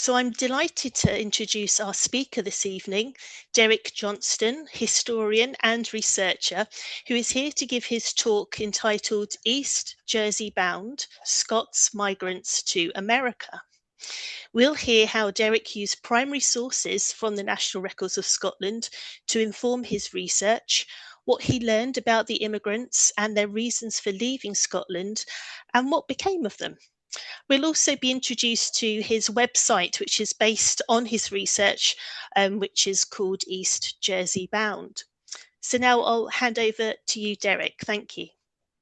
So I'm delighted to introduce our speaker this evening, Derrick Johnston, historian and researcher, who is here to give his talk entitled East Jersey Bound, Scots Migrants to America. We'll hear how Derrick used primary sources from the National Records of Scotland to inform his research, what he learned about the immigrants and their reasons for leaving Scotland, and what became of them. We'll also be introduced to his website, which is based on his research, which is called East Jersey Bound. So now I'll hand over to you, Derrick. Thank you.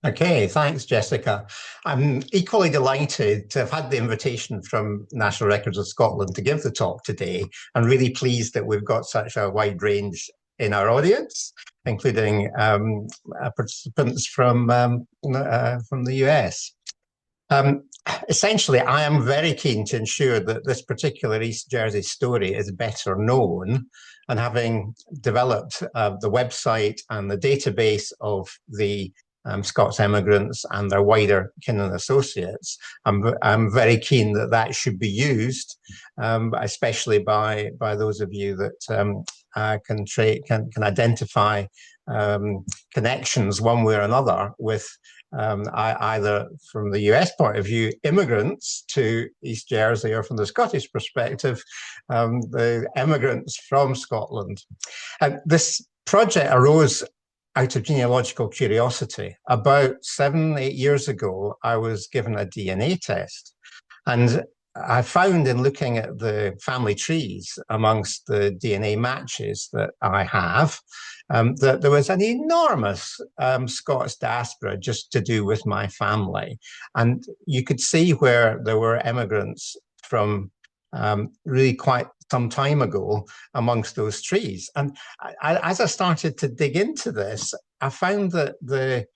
Okay, thanks, Jessica. I'm equally delighted to have had the invitation from National Records of Scotland to give the talk today, and really pleased that we've got such a wide range in our audience, including participants from the US. Essentially, I am very keen to ensure that this particular East Jersey story is better known, and having developed the website and the database of the Scots emigrants and their wider kin and associates, I'm very keen that that should be used, especially by those of you that can identify connections one way or another with either from the US point of view, immigrants to East Jersey, or from the Scottish perspective, the emigrants from Scotland. This project arose out of genealogical curiosity. About 7-8 years ago, I was given a DNA test, and I found in looking at the family trees amongst the DNA matches that I have, that there was an enormous Scots diaspora just to do with my family. And you could see where there were immigrants from really quite some time ago amongst those trees. And as I started to dig into this, I found that the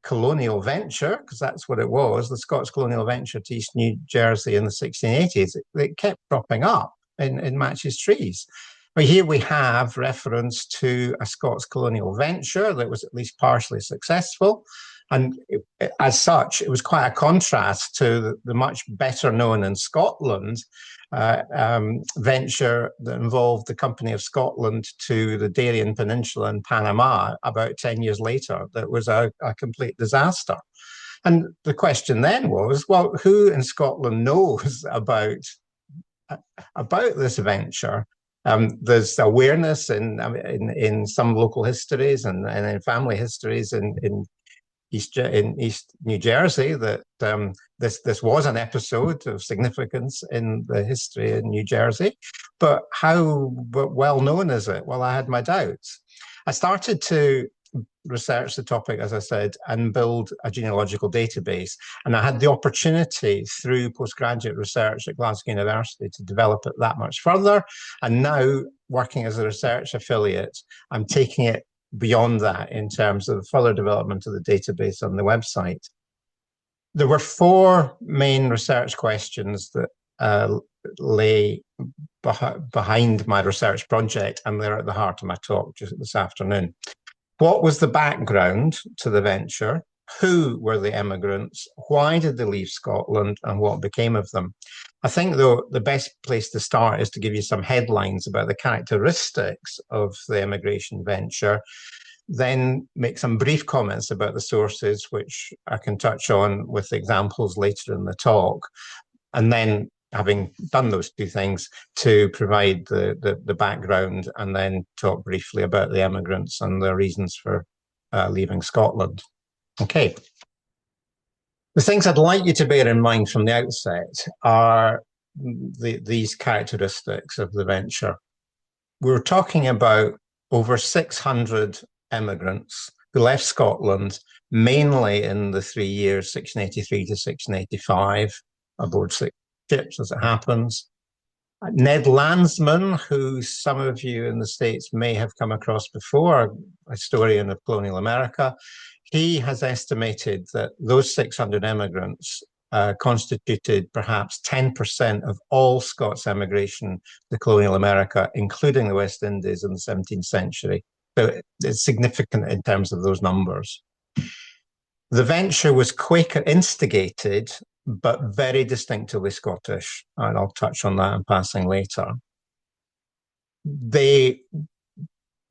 colonial venture, because that's what it was, the Scots colonial venture to East New Jersey in the 1680s, it kept cropping up in Match's trees. But here we have reference to a Scots colonial venture that was at least partially successful. And as such, it was quite a contrast to the much better known in Scotland venture that involved the Company of Scotland to the Darien Peninsula in Panama about 10 years later. That was a complete disaster. And the question then was, well, who in Scotland knows about this venture? There's awareness in some local histories and in family histories in East New Jersey that this was an episode of significance in the history in New Jersey, but how well known is it? Well, I had my doubts. I started to research the topic, as I said, and build a genealogical database. And I had the opportunity through postgraduate research at Glasgow University to develop it that much further. And now, working as a research affiliate, I'm taking it beyond that in terms of further development of the database on the website. There were 4 main research questions that lay behind my research project, and they're at the heart of my talk just this afternoon. What was the background to the venture? Who were the emigrants? Why did they leave Scotland, and what became of them? I think, though, the best place to start is to give you some headlines about the characteristics of the immigration venture, then make some brief comments about the sources, which I can touch on with examples later in the talk, and then, having done those 2 things, to provide the background, and then talk briefly about the emigrants and their reasons for leaving Scotland. Okay. The things I'd like you to bear in mind from the outset are these characteristics of the venture. We're talking about over 600 immigrants who left Scotland, mainly in the 3 years, 1683 to 1685, aboard 6 ships, as it happens. Ned Landsman, who some of you in the States may have come across before, a historian of colonial America, he has estimated that those 600 immigrants constituted perhaps 10% of all Scots emigration to colonial America, including the West Indies in the 17th century. So it's significant in terms of those numbers. The venture was Quaker instigated but very distinctively Scottish, and I'll touch on that in passing later. They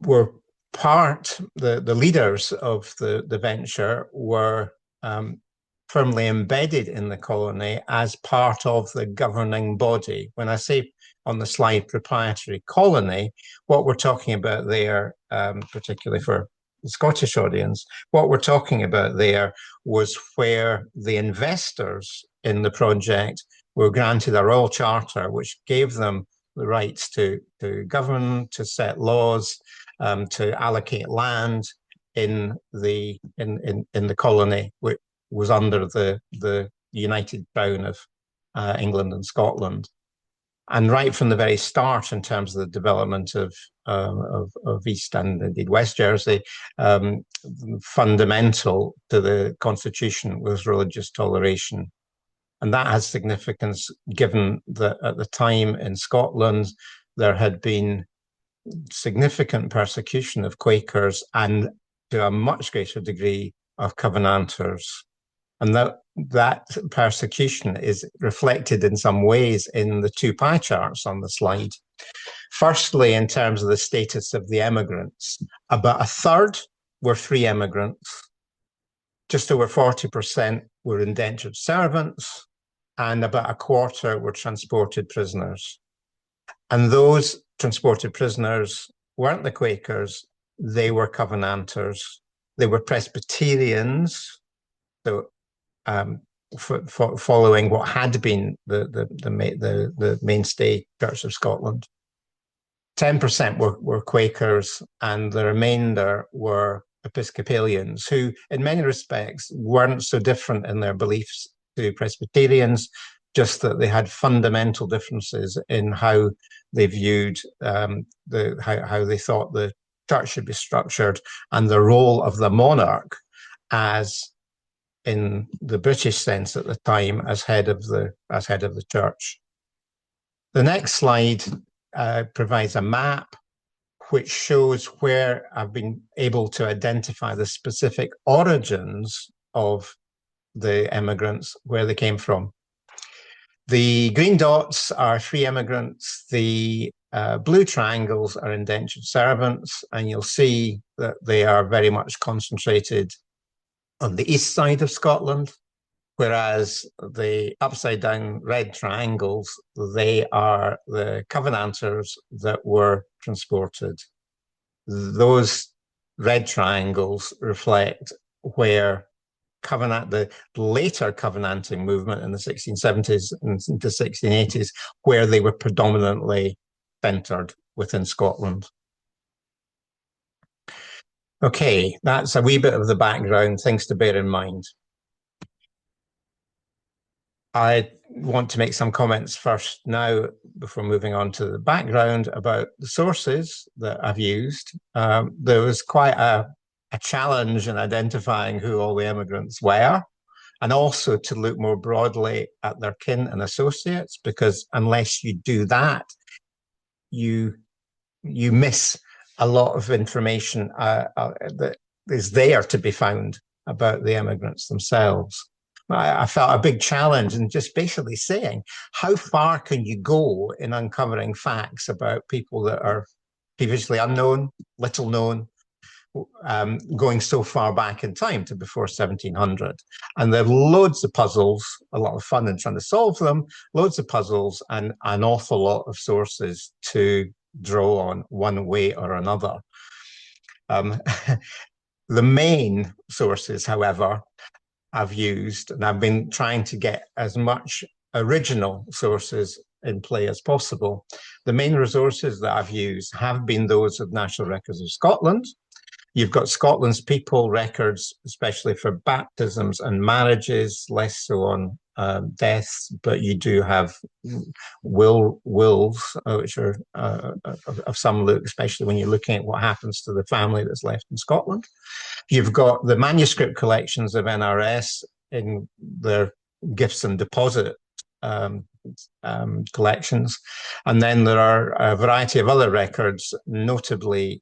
were the leaders of the venture were firmly embedded in the colony as part of the governing body. When I say on the slide proprietary colony, what we're talking about there, particularly for the Scottish audience, what we're talking about there was where the investors in the project were granted a royal charter, which gave them the rights to govern, to set laws, to allocate land in the colony, which was under the United Crown of England and Scotland. And right from the very start, in terms of the development of East and indeed West Jersey, fundamental to the constitution was religious toleration. And that has significance given that at the time in Scotland, there had been significant persecution of Quakers and to a much greater degree of Covenanters. And that persecution is reflected in some ways in the two pie charts on the slide. Firstly, in terms of the status of the emigrants, about a third were free emigrants, just over 40% were indentured servants, and about a quarter were transported prisoners. And those transported prisoners weren't the Quakers, they were Covenanters, they were Presbyterians, so following what had been the mainstay Church of Scotland. 10% were Quakers, and the remainder were Episcopalians, who in many respects weren't so different in their beliefs to Presbyterians, just that they had fundamental differences in how they viewed how they thought the church should be structured and the role of the monarch as, in the British sense at the time, as head of the church. The next slide provides a map which shows where I've been able to identify the specific origins of the emigrants, where they came from. The green dots are free emigrants, the blue triangles are indentured servants, and you'll see that they are very much concentrated on the east side of Scotland, whereas the upside down red triangles, they are the Covenanters that were transported. Those red triangles reflect where the later Covenanting movement in the 1670s and into 1680s, where they were predominantly centred within Scotland. Okay, that's a wee bit of the background, things to bear in mind. I want to make some comments first now, before moving on to the background, about the sources that I've used. There was quite a challenge in identifying who all the immigrants were, and also to look more broadly at their kin and associates, because unless you do that, you miss a lot of information that is there to be found about the immigrants themselves. I felt a big challenge in just basically saying, how far can you go in uncovering facts about people that are previously unknown, little known, going so far back in time to before 1700. And there are loads of puzzles, a lot of fun in trying to solve them, loads of puzzles, and an awful lot of sources to draw on one way or another. The main sources, however, I've used, and I've been trying to get as much original sources in play as possible. The main resources that I've used have been those of National Records of Scotland. You've got Scotland's people records, especially for baptisms and marriages, less so on deaths, but you do have wills, which are of some look, especially when you're looking at what happens to the family that's left in Scotland. You've got the manuscript collections of NRS in their gifts and deposit collections. And then there are a variety of other records, notably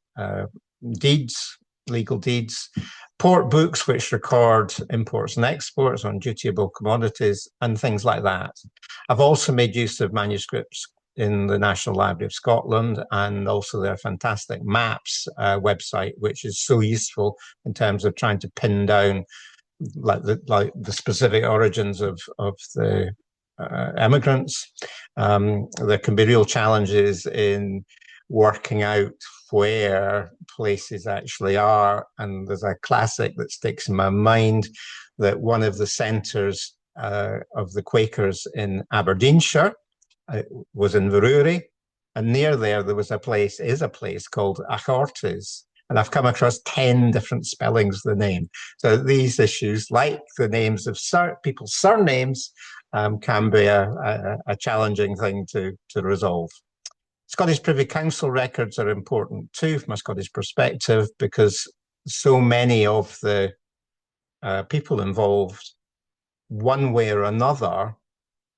deeds, legal deeds, port books which record imports and exports on dutiable commodities, and things like that. I've also made use of manuscripts in the National Library of Scotland, and also their fantastic maps website, which is so useful in terms of trying to pin down the specific origins of the emigrants. There can be real challenges in working out where places actually are, and there's a classic that sticks in my mind, that one of the centres of the Quakers in Aberdeenshire was in Veruri, and near there is a place called Achortes, and I've come across 10 different spellings of the name. So these issues, like the names of people's surnames, can be a challenging thing to resolve. Scottish Privy Council records are important too from a Scottish perspective, because so many of the people involved, one way or another,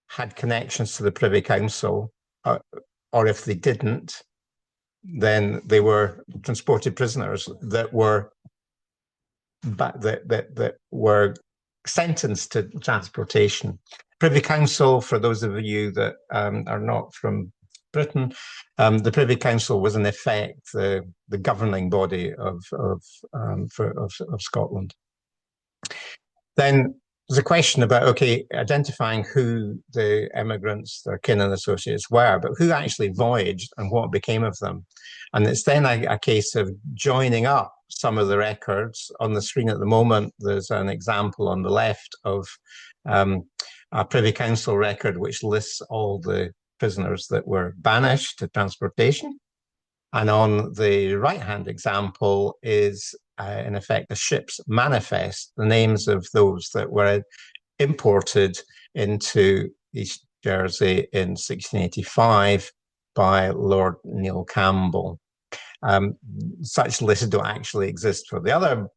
had connections to the Privy Council, or if they didn't, then they were transported prisoners that were sentenced to transportation. Privy Council, for those of you that are not from Britain, the Privy Council was in effect the governing body of Scotland. Then there's a question about, identifying who the emigrants, their kin and associates were, but who actually voyaged and what became of them. And it's then a case of joining up some of the records. On the screen at the moment, there's an example on the left of a Privy Council record which lists all the prisoners that were banished to transportation. And on the right-hand example is, in effect, a ship's manifest, the names of those that were imported into East Jersey in 1685 by Lord Neil Campbell. Such lists don't actually exist for the other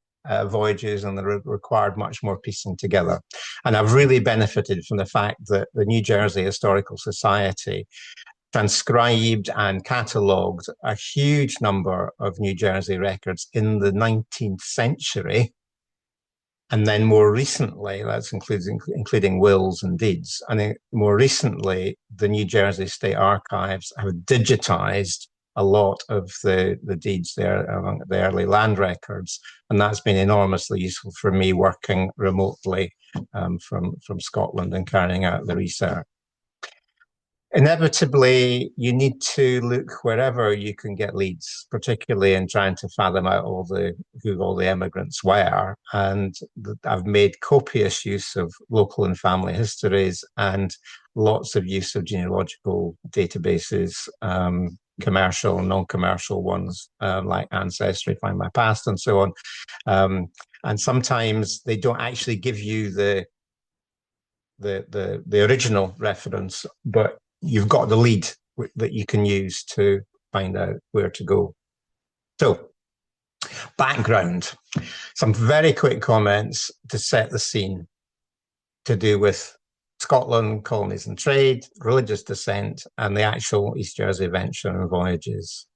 voyages, and they required much more piecing together. And I've really benefited from the fact that the New Jersey Historical Society transcribed and catalogued a huge number of New Jersey records in the 19th century. And then more recently, that's including wills and deeds. And more recently, the New Jersey State Archives have digitized a lot of the deeds there among the early land records. And that's been enormously useful for me working remotely from Scotland and carrying out the research. Inevitably, you need to look wherever you can get leads, particularly in trying to fathom out who all the emigrants were. And I've made copious use of local and family histories and lots of use of genealogical databases, commercial and non-commercial ones, like Ancestry, Find My Past, and so on. And sometimes they don't actually give you the original reference, but you've got the lead that you can use to find out where to go. So, background. Some very quick comments to set the scene, to do with Scotland, colonies and trade, religious descent, and the actual East Jersey venture and voyages.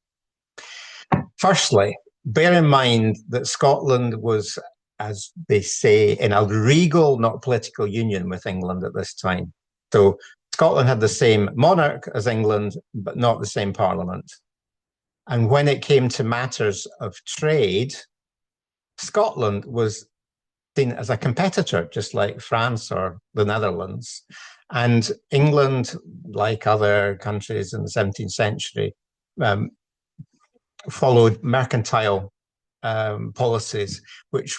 Firstly, bear in mind that Scotland was, as they say, in a regal, not political union with England at this time. So Scotland had the same monarch as England, but not the same parliament. And when it came to matters of trade, Scotland was seen as a competitor, just like France or the Netherlands. And England, like other countries in the 17th century, followed mercantile policies, which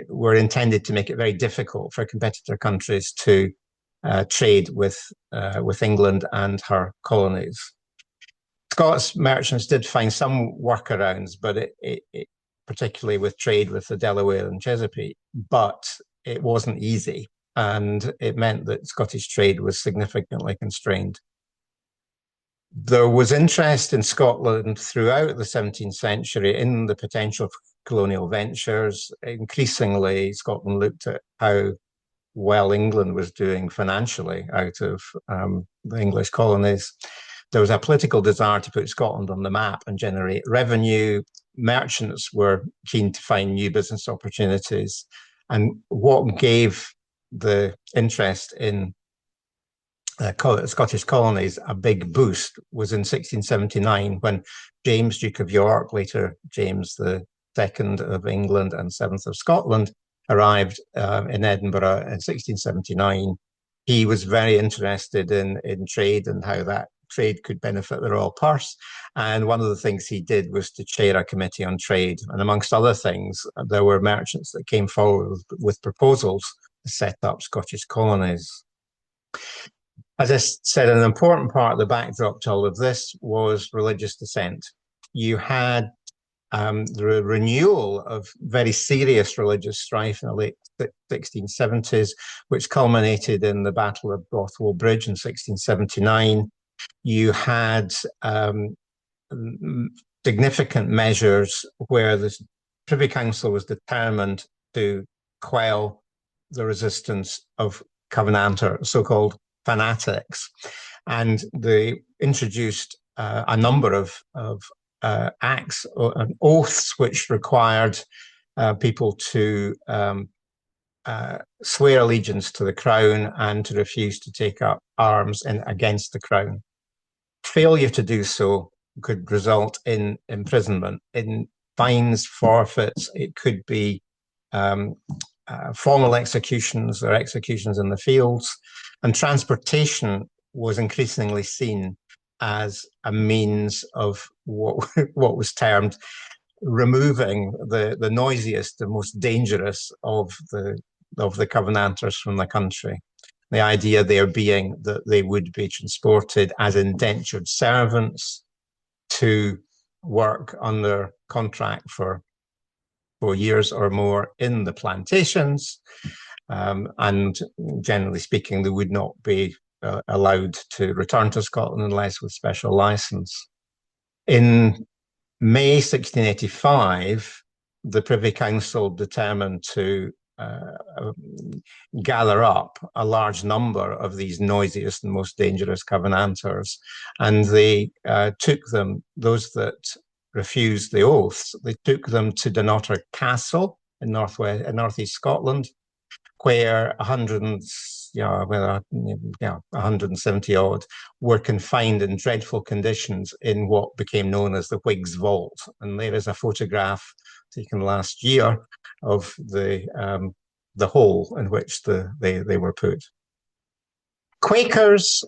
were intended to make it very difficult for competitor countries to trade with England and her colonies. Scots merchants did find some workarounds, but it particularly with trade with the Delaware and Chesapeake, but it wasn't easy, and it meant that Scottish trade was significantly constrained. There was interest in Scotland throughout the 17th century in the potential for colonial ventures. Increasingly, Scotland looked at how well England was doing financially out of the English colonies. There was a political desire to put Scotland on the map and generate revenue. merchants were keen to find new business opportunities. And what gave the interest in Scottish colonies a big boost was in 1679, when James, Duke of York, later James the Second of England and Seventh of Scotland, arrived in Edinburgh in 1679. He was very interested in trade and how that trade could benefit the royal purse. And one of the things he did was to chair a committee on trade. And amongst other things, there were merchants that came forward with proposals to set up Scottish colonies. As I said, an important part of the backdrop to all of this was religious dissent. You had the renewal of very serious religious strife in the late 1670s, which culminated in the Battle of Bothwell Bridge in 1679. You had significant measures where the Privy Council was determined to quell the resistance of Covenanter, so-called fanatics, and they introduced a number of acts and oaths which required people to swear allegiance to the crown and to refuse to take up arms against the crown. Failure to do so could result in imprisonment, in fines, forfeits. It could be formal executions or executions in the fields. And transportation was increasingly seen as a means of what was termed removing the noisiest and most dangerous of the Covenanters from the country. The idea there being that they would be transported as indentured servants to work under contract for 4 years or more in the plantations. And generally speaking, they would not be allowed to return to Scotland unless with special license. In May 1685, the Privy Council determined to gather up a large number of these noisiest and most dangerous Covenanters, and they took them, those that refused the oaths, they took them to Dunnottar Castle in northeast Scotland, where 170 odd were confined in dreadful conditions in what became known as the Whig's Vault. And there is a photograph taken last year of the hole in which they were put. Quakers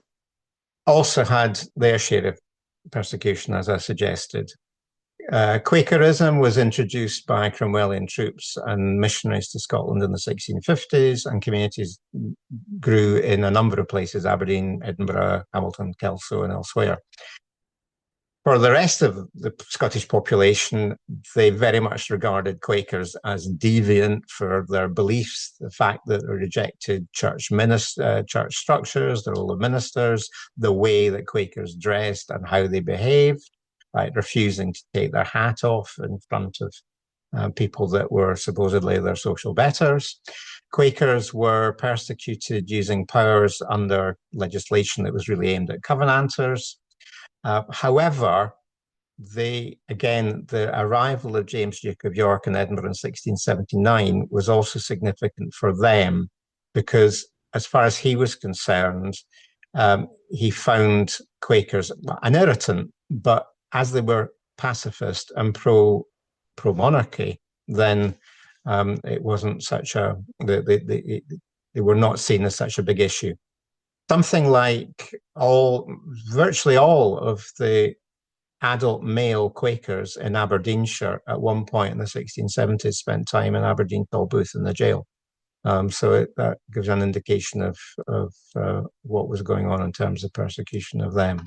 also had their share of persecution, as I suggested. Quakerism was introduced by Cromwellian troops and missionaries to Scotland in the 1650s, and communities grew in a number of places: Aberdeen, Edinburgh, Hamilton, Kelso, and elsewhere. For the rest of the Scottish population, they very much regarded Quakers as deviant for their beliefs, the fact that they rejected church structures, the role of ministers, the way that Quakers dressed and how they behaved, like refusing to take their hat off in front of people that were supposedly their social betters. Quakers were persecuted using powers under legislation that was really aimed at Covenanters. However, the arrival of James, Duke of York in Edinburgh in 1679 was also significant for them, because as far as he was concerned, he found Quakers an irritant, but as they were pacifist and pro-monarchy, then it wasn't such they were not seen as such a big issue. Something like virtually all of the adult male Quakers in Aberdeenshire at one point in the 1670s spent time in Aberdeen Tolbooth in the jail. So that gives an indication of what was going on in terms of persecution of them.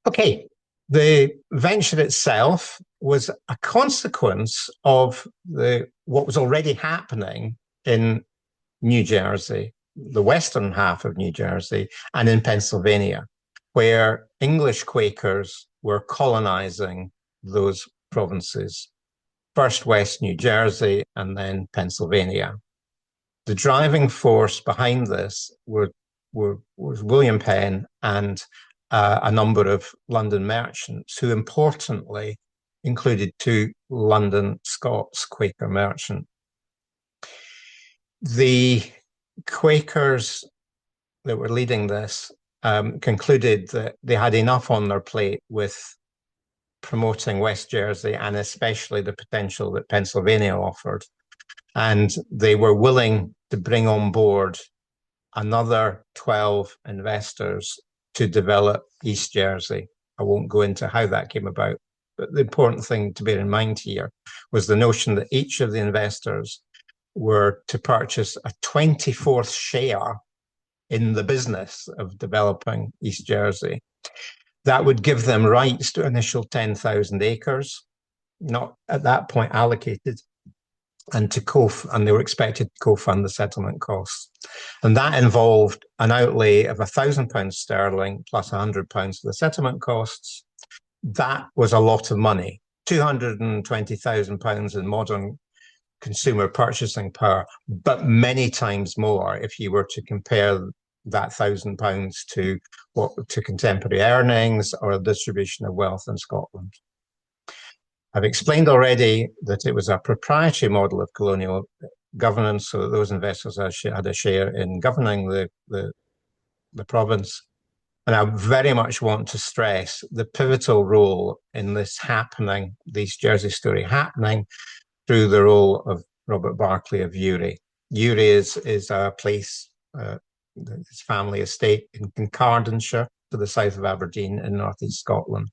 Okay, the venture itself was a consequence of what was already happening in New Jersey, the western half of New Jersey, and in Pennsylvania, where English Quakers were colonizing those provinces, first West New Jersey and then Pennsylvania. The driving force behind this was William Penn and a number of London merchants who importantly included 2 London Scots Quaker merchants. The Quakers that were leading this concluded that they had enough on their plate with promoting West Jersey and especially the potential that Pennsylvania offered. And they were willing to bring on board another 12 investors to develop East Jersey. I won't go into how that came about, but the important thing to bear in mind here was the notion that each of the investors were to purchase a 24th share in the business of developing East Jersey. That would give them rights to initial 10,000 acres, not at that point allocated, and they were expected to co-fund the settlement costs. And that involved an outlay of £1,000 sterling plus £100 for the settlement costs. That was a lot of money, £220,000 in modern consumer purchasing power, but many times more if you were to compare that £1,000 to contemporary earnings or a distribution of wealth in Scotland. I've explained already that it was a proprietary model of colonial governance, so that those investors had a share in governing the province. And I very much want to stress the pivotal role in this happening, the East Jersey story happening, through the role of Robert Barclay of Uri. Uri is a place, his family estate in Cardenshire, to the south of Aberdeen in northeast Scotland.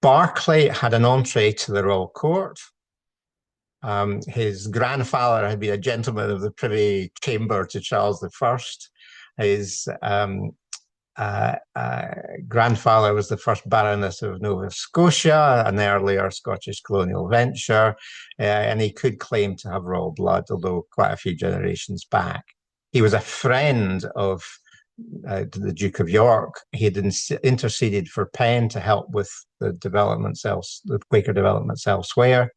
Barclay had an entree to the royal court. His grandfather had been a gentleman of the Privy Chamber to Charles I. His grandfather was the first Baroness of Nova Scotia, an earlier Scottish colonial venture, and he could claim to have royal blood, although quite a few generations back. He was a friend of the Duke of York. He had interceded for Penn to help with the Quaker developments elsewhere.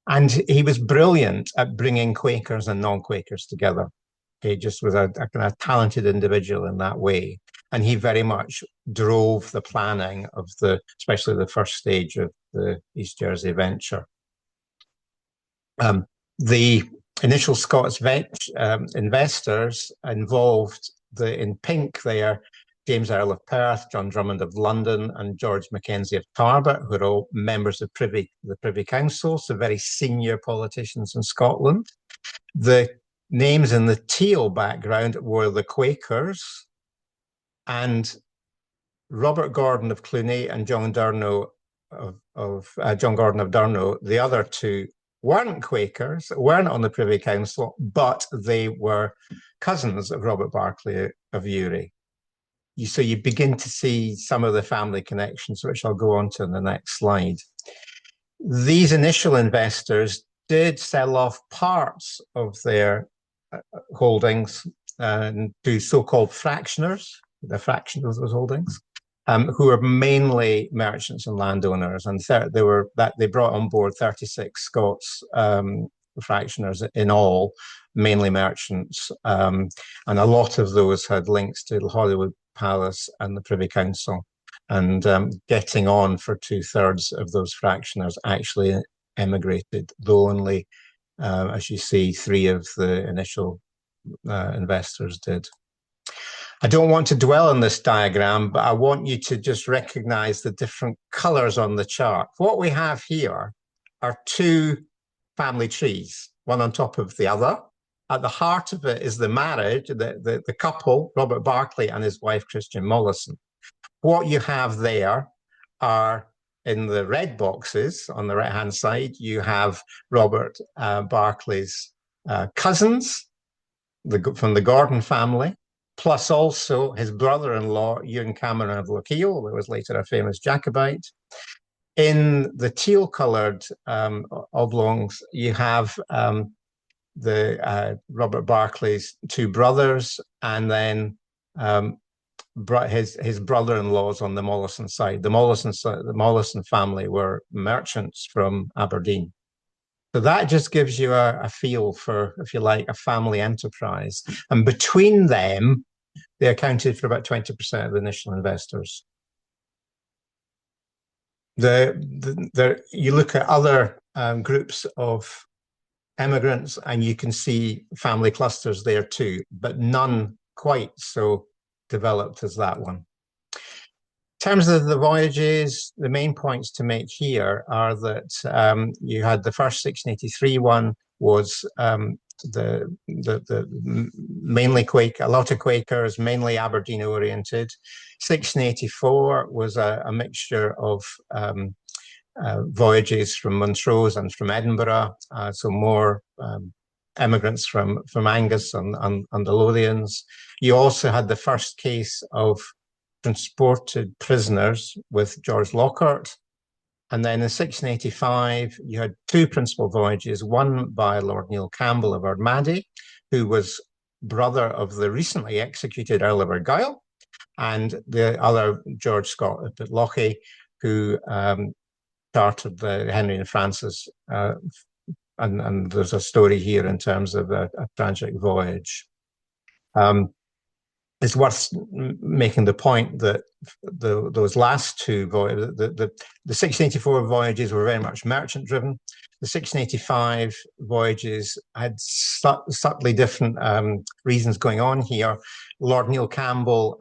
And he was brilliant at bringing Quakers and non-Quakers together. He just was a kind of talented individual in that way. And he very much drove the planning of especially the first stage of the East Jersey venture. The initial Scots investors involved in pink there, James Earl of Perth, John Drummond of London, and George Mackenzie of Tarbert, who are all members of the Privy Council, so very senior politicians in Scotland. The names in the teal background were the Quakers, and Robert Gordon of Cluny and John Gordon of Durno, the other 2, weren't Quakers, weren't on the Privy Council, but they were cousins of Robert Barclay of Uri. So you begin to see some of the family connections, which I'll go on to in the next slide. These initial investors did sell off parts of their holdings to so-called fractioners, the fraction of those holdings, who were mainly merchants and landowners, and they brought on board 36 Scots fractioners in all, mainly merchants, and a lot of those had links to the Holyrood Palace and the Privy Council, and getting on for 2/3 of those fractioners actually emigrated, though only, as you see, 3 of the initial investors did. I don't want to dwell on this diagram, but I want you to just recognize the different colors on the chart. What we have here are 2 family trees, one on top of the other. At the heart of it is the marriage, the couple, Robert Barclay and his wife, Christian Mollison. What you have there are, in the red boxes on the right-hand side, you have Robert Barclay's cousins from the Gordon family, plus also his brother-in-law, Ewan Cameron of Lochiel, who was later a famous Jacobite. In the teal-coloured oblongs, you have Robert Barclay's 2 brothers, and then his brother-in-laws on the Mollison side. The Mollison family were merchants from Aberdeen. So that just gives you a feel for, if you like, a family enterprise. And between them, they accounted for about 20% of the initial investors. You look at other groups of immigrants and you can see family clusters there too, but none quite so developed as that one. In terms of the voyages, the main points to make here are that you had the first 1683 one was the mainly Quaker, a lot of Quakers, mainly Aberdeen oriented. 1684 was a mixture of voyages from Montrose and from Edinburgh, so more immigrants from Angus and the Lothians. You also had the first case of transported prisoners with George Lockhart. And then in 1685, you had two principal voyages, one by Lord Neil Campbell of Ardmaddy, who was brother of the recently executed Earl of Argyll, and the other, George Scott at Pitlochry, who started the Henry and Francis, and there's a story here in terms of a tragic voyage. It's worth making the point that those last two voyages, the 1684 voyages were very much merchant driven. The 1685 voyages had subtly different reasons going on here. Lord Neil Campbell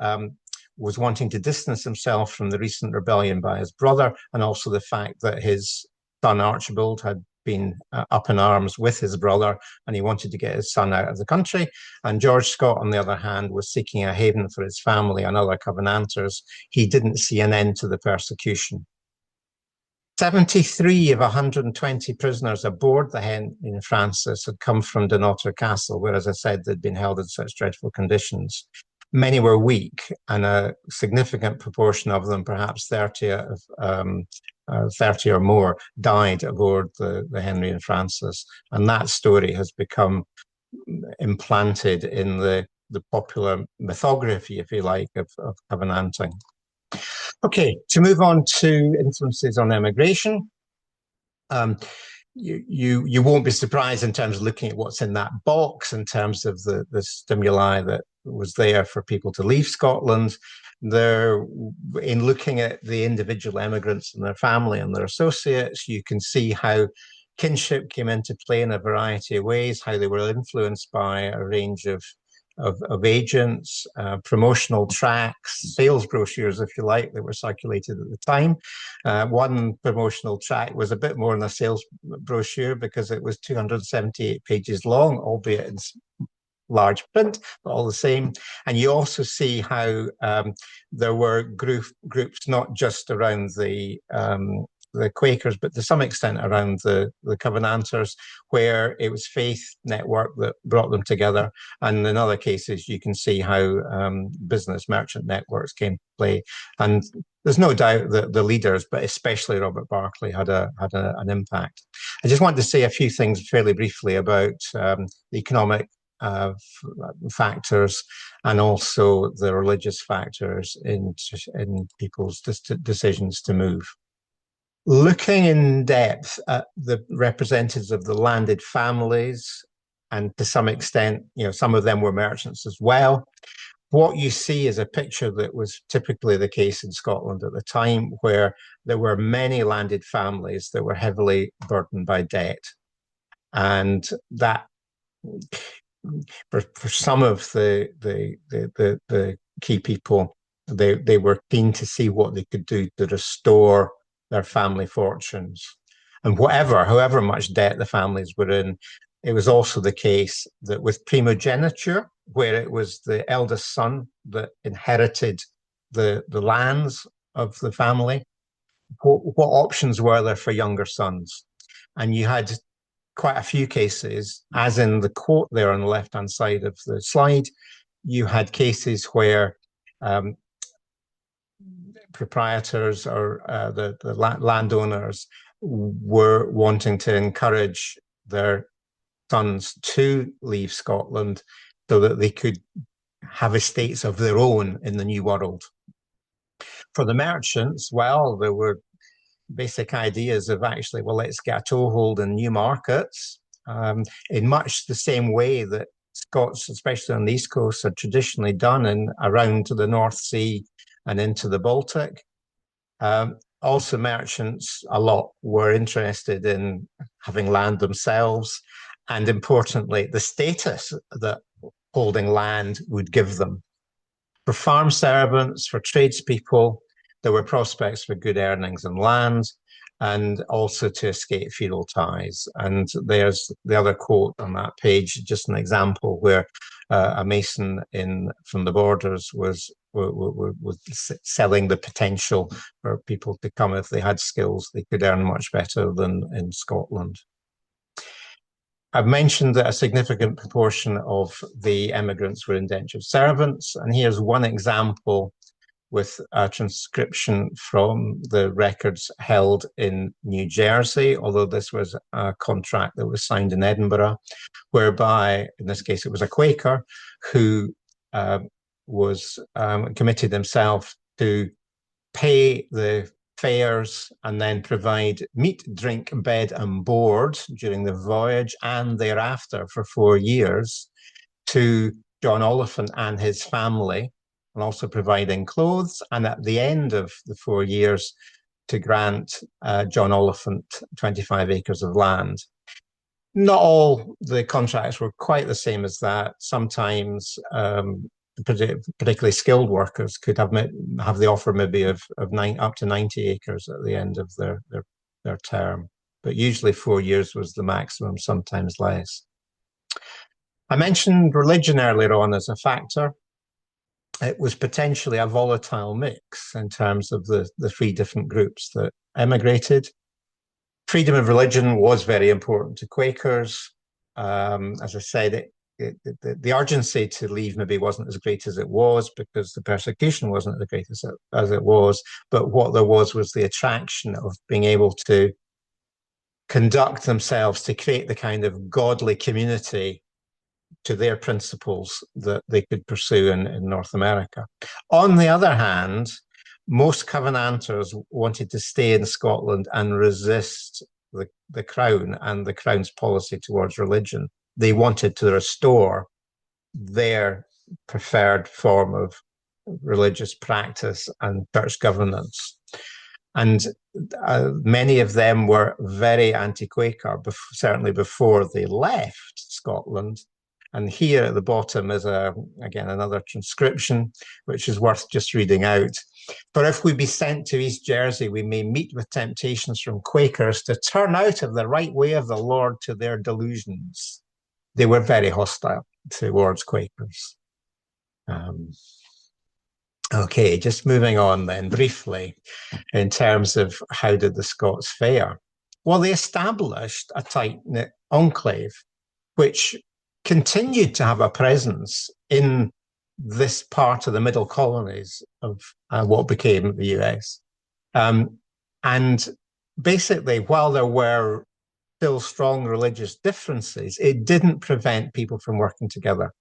was wanting to distance himself from the recent rebellion by his brother, and also the fact that his son Archibald had been up in arms with his brother, and he wanted to get his son out of the country. And George Scott, on the other hand, was seeking a haven for his family and other Covenanters. He didn't see an end to the persecution. 73 of 120 prisoners aboard the Henry and Francis had come from Dunnottar Castle, where, as I said, they'd been held in such dreadful conditions. Many were weak, and a significant proportion of them, perhaps 30 or more, died aboard the Henry and Francis. And that story has become implanted in the popular mythography, if you like, of Covenanting. Okay, to move on to influences on emigration. You won't be surprised in terms of looking at what's in that box, in terms of the stimuli that was there for people to leave Scotland. In looking at the individual immigrants and their family and their associates, you can see how kinship came into play in a variety of ways, how they were influenced by a range of agents, promotional tracts, sales brochures, if you like, that were circulated at the time. One promotional tract was a bit more than a sales brochure because it was 278 pages long, albeit in large print, but all the same. And you also see how there were groups not just around the Quakers, but to some extent around the Covenanters, where it was faith network that brought them together. And in other cases, you can see how business merchant networks came to play. And there's no doubt that the leaders, but especially Robert Barclay, had an impact. I just wanted to say a few things fairly briefly about the economic factors and also the religious factors in people's decisions to move. Looking in depth at the representatives of the landed families, and to some extent, some of them were merchants as well, what you see is a picture that was typically the case in Scotland at the time, where there were many landed families that were heavily burdened by debt. And that, for some of the key people, they were keen to see what they could do to restore their family fortunes. And however much debt the families were in, it was also the case that with primogeniture, where it was the eldest son that inherited the lands of the family, what options were there for younger sons? And you had quite a few cases, as in the quote there on the left-hand side of the slide. You had cases where proprietors or the landowners were wanting to encourage their sons to leave Scotland so that they could have estates of their own in the New World. For the merchants, well, there were basic ideas of actually, well, let's get a toehold in new markets, in much the same way that Scots, especially on the East Coast, had traditionally done around to the North Sea and into the Baltic. also merchants, a lot were interested in having land themselves, and importantly, the status that holding land would give them. For farm servants, for tradespeople, there were prospects for good earnings and land, and also to escape feudal ties. And there's the other quote on that page, just an example where a mason from the borders was selling the potential for people to come. If they had skills, they could earn much better than in Scotland. I've mentioned that a significant proportion of the emigrants were indentured servants, and here's one example with a transcription from the records held in New Jersey, although this was a contract that was signed in Edinburgh, whereby, in this case, it was a Quaker who was committed himself to pay the fares and then provide meat, drink, bed, and board during the voyage and thereafter for 4 years to John Oliphant and his family, and also providing clothes. And at the end of the 4 years, to grant John Oliphant 25 acres of land. Not all the contracts were quite the same as that. Sometimes particularly skilled workers could have the offer maybe of up to 90 acres at the end of their term. But usually 4 years was the maximum, sometimes less. I mentioned religion earlier on as a factor. It was potentially a volatile mix in terms of the three different groups that emigrated. Freedom of religion was very important to Quakers. As I said, the urgency to leave maybe wasn't as great as it was because the persecution wasn't as great as it was. But what there was the attraction of being able to conduct themselves to create the kind of godly community to their principles that they could pursue in North America. On the other hand, most Covenanters wanted to stay in Scotland and resist the Crown and the Crown's policy towards religion. They wanted to restore their preferred form of religious practice and church governance. And many of them were very anti-Quaker, certainly before they left Scotland. And here at the bottom is, again, another transcription, which is worth just reading out. For if we be sent to East Jersey, we may meet with temptations from Quakers to turn out of the right way of the Lord to their delusions. They were very hostile towards Quakers. Okay, just moving on then briefly in terms of how did the Scots fare? Well, they established a tight-knit enclave, which continued to have a presence in this part of the middle colonies of what became the US. And basically, while there were still strong religious differences, it didn't prevent people from working together.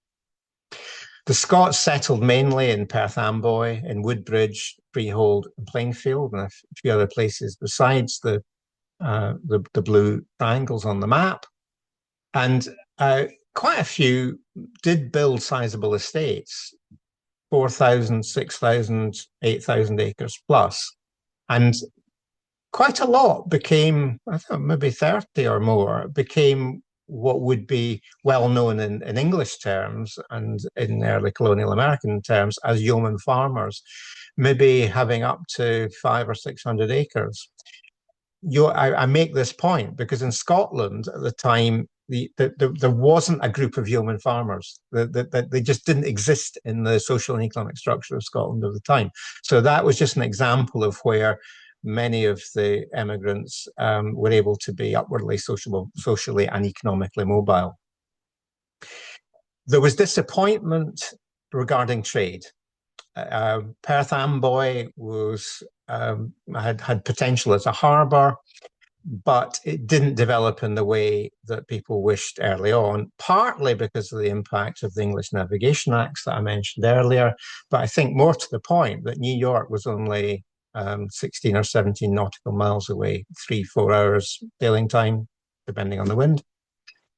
The Scots settled mainly in Perth Amboy, in Woodbridge, Freehold, and Plainfield, and a few other places besides the blue triangles on the map. And quite a few did build sizable estates, 4,000, 6,000, 8,000 acres plus. And quite a lot became, I think maybe 30 or more, became what would be well known in English terms and in early colonial American terms as yeoman farmers, maybe having up to 500 or 600 acres. I make this point because in Scotland at the time, there wasn't a group of yeoman farmers. They just didn't exist in the social and economic structure of Scotland at the time. So that was just an example of where many of the emigrants were able to be upwardly socially and economically mobile. There was disappointment regarding trade. Perth Amboy had potential as a harbour, but it didn't develop in the way that people wished early on, partly because of the impact of the English Navigation Acts that I mentioned earlier. But I think more to the point that New York was only 16 or 17 nautical miles away, 3-4 hours sailing time, depending on the wind.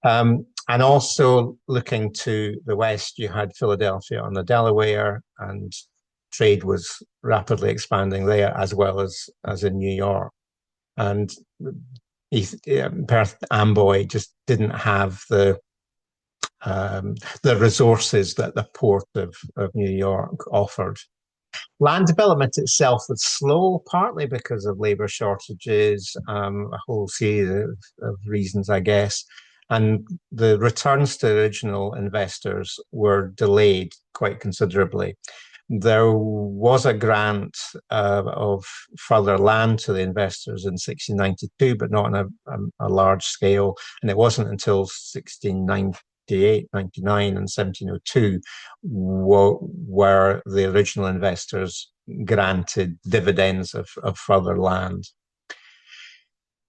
And also looking to the west, you had Philadelphia on the Delaware and trade was rapidly expanding there as well as in New York. And Perth Amboy just didn't have the resources that the port of New York offered. Land development itself was slow, partly because of labour shortages, a whole series of reasons, I guess. And the returns to original investors were delayed quite considerably. There was a grant of further land to the investors in 1692, but not on a large scale. And it wasn't until 1698, 99, and 1702 where the original investors granted dividends of further land.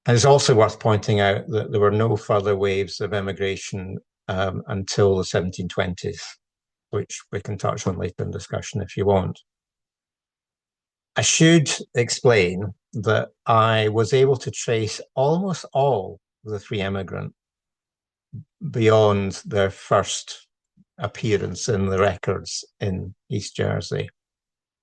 And it's also worth pointing out that there were no further waves of immigration until the 1720s, which we can touch on later in discussion if you want. I should explain that I was able to trace almost all of the three immigrants beyond their first appearance in the records in East Jersey.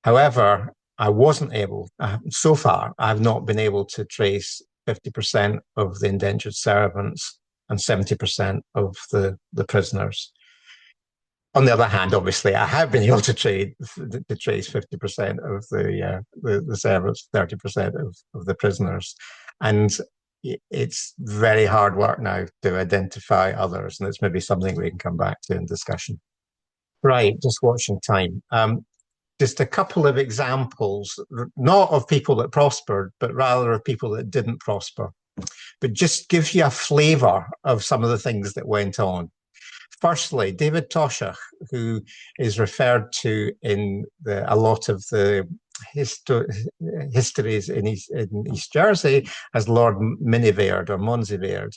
However, I wasn't able, so far, I've not been able to trace 50% of the indentured servants and 70% of the prisoners. On the other hand, obviously, I have been able to trace 50% of the servants, 30% of the prisoners. And it's very hard work now to identify others. And it's maybe something we can come back to in discussion. Right, just watching time. Just a couple of examples, not of people that prospered, but rather of people that didn't prosper. But just gives you a flavour of some of the things that went on. Firstly, David Toshach, who is referred to in a lot of the histories in East Jersey as Lord Miniverde or Monsiverde.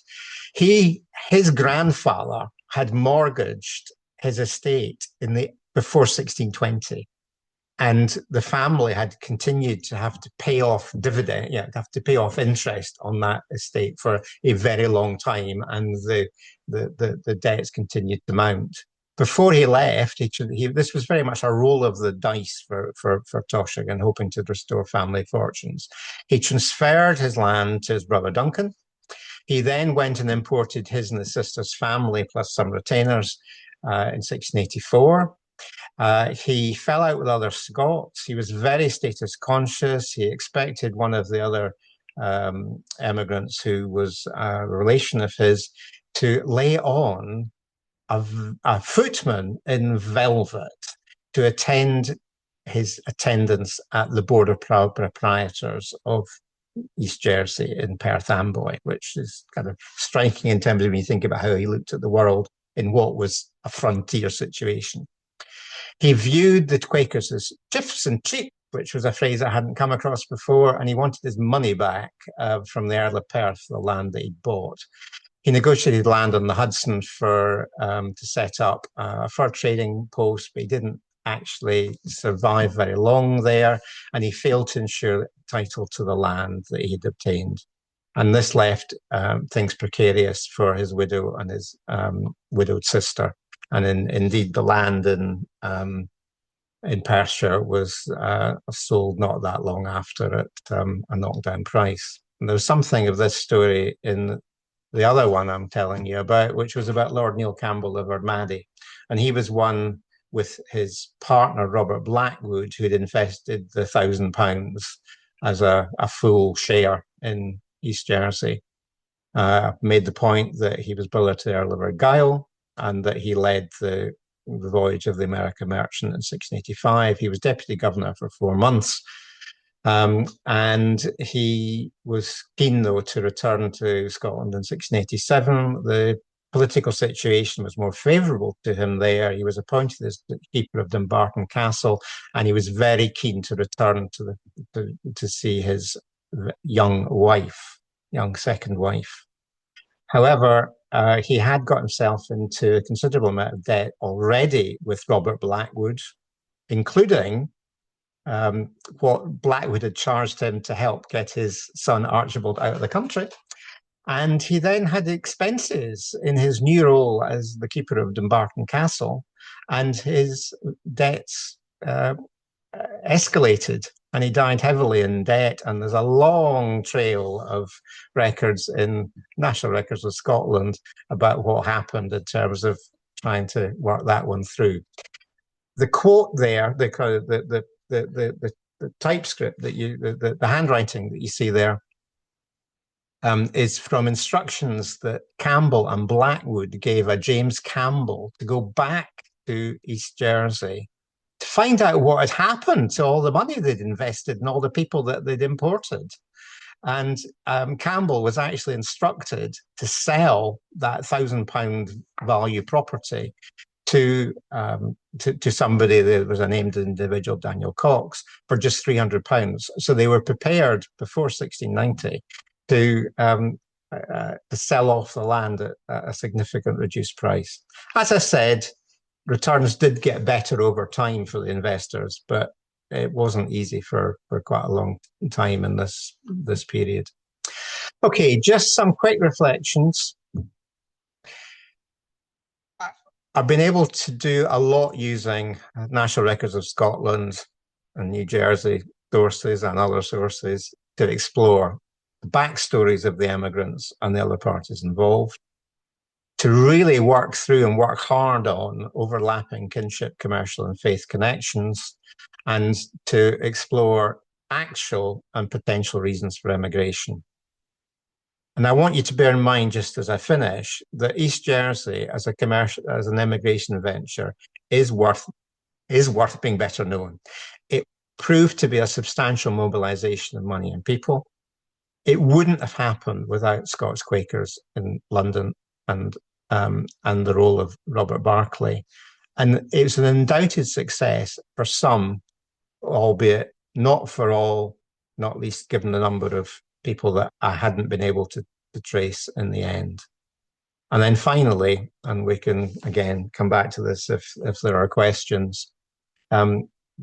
His grandfather had mortgaged his estate before 1620. And the family had continued to have to pay off have to pay off interest on that estate for a very long time, and the debts continued to mount. Before he left, this was very much a roll of the dice for Toshach and hoping to restore family fortunes. He transferred his land to his brother Duncan. He then went and imported his and his sister's family plus some retainers in 1684. He fell out with other Scots. He was very status conscious. He expected one of the other emigrants, who was a relation of his, to lay on a footman in velvet to attend his attendance at the Board of Proprietors of East Jersey in Perth Amboy, which is kind of striking in terms of when you think about how he looked at the world in what was a frontier situation. He viewed the Quakers as chiffs and cheap, which was a phrase I hadn't come across before, and he wanted his money back from the Earl of Perth, the land that he'd bought. He negotiated land on the Hudson to set up a fur trading post, but he didn't actually survive very long there, and he failed to ensure title to the land that he had obtained. And this left things precarious for his widow and his widowed sister. And indeed, the land in Perthshire was sold not that long after at a knockdown price. And there's something of this story in the other one I'm telling you about, which was about Lord Neil Campbell of Ardmaddy. And he was one with his partner, Robert Blackwood, who had invested the £1,000 as a full share in East Jersey. Made the point that he was brother to the Earl of Argyll, and that he led the voyage of the American Merchant in 1685. He was deputy governor for 4 months. And he was keen, though, to return to Scotland in 1687. The political situation was more favourable to him there. He was appointed as the keeper of Dumbarton Castle, and he was very keen to return to see his young second wife. However, he had got himself into a considerable amount of debt already with Robert Blackwood, including what Blackwood had charged him to help get his son Archibald out of the country. And he then had expenses in his new role as the keeper of Dumbarton Castle, and his debts escalated, and he died heavily in debt. And there's a long trail of records in National Records of Scotland about what happened in terms of trying to work that one through. The quote there, the typescript that the handwriting that you see there, is from instructions that Campbell and Blackwood gave a James Campbell to go back to East Jersey to find out what had happened to all the money they'd invested and all the people that they'd imported. And Campbell was actually instructed to sell that £1,000 value property to somebody. There was a named individual, Daniel Cox, for just £300. So they were prepared before 1690 to sell off the land at a significant reduced price. As I said, returns did get better over time for the investors, but it wasn't easy for quite a long time in this period. Okay, just some quick reflections. I've been able to do a lot using National Records of Scotland and New Jersey sources and other sources to explore the backstories of the emigrants and the other parties involved, to really work through and work hard on overlapping kinship, commercial and faith connections, and to explore actual and potential reasons for emigration. And I want you to bear in mind, just as I finish, that East Jersey as an immigration venture is worth being better known. It proved to be a substantial mobilization of money and people. It wouldn't have happened without Scots Quakers in London and the role of Robert Barclay. And it was an undoubted success for some, albeit not for all, not least given the number of people that I hadn't been able to trace in the end. And then finally, and we can again come back to this if there are questions,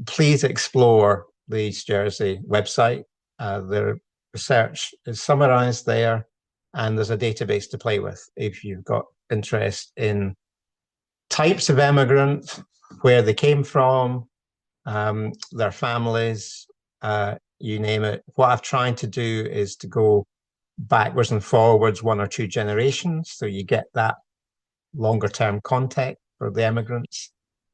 please explore the East Jersey website. The research is summarized there, and there's a database to play with if you've got interest in types of immigrants, where they came from, their families, you name it. What I've tried to do is to go backwards and forwards 1 or 2 generations, so you get that longer term context for the immigrants.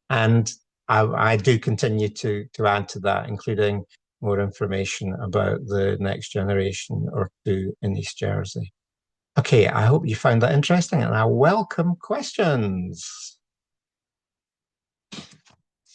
And I do continue to add to that, including more information about the next generation or 2 in East Jersey. Okay, I hope you found that interesting, and I welcome questions.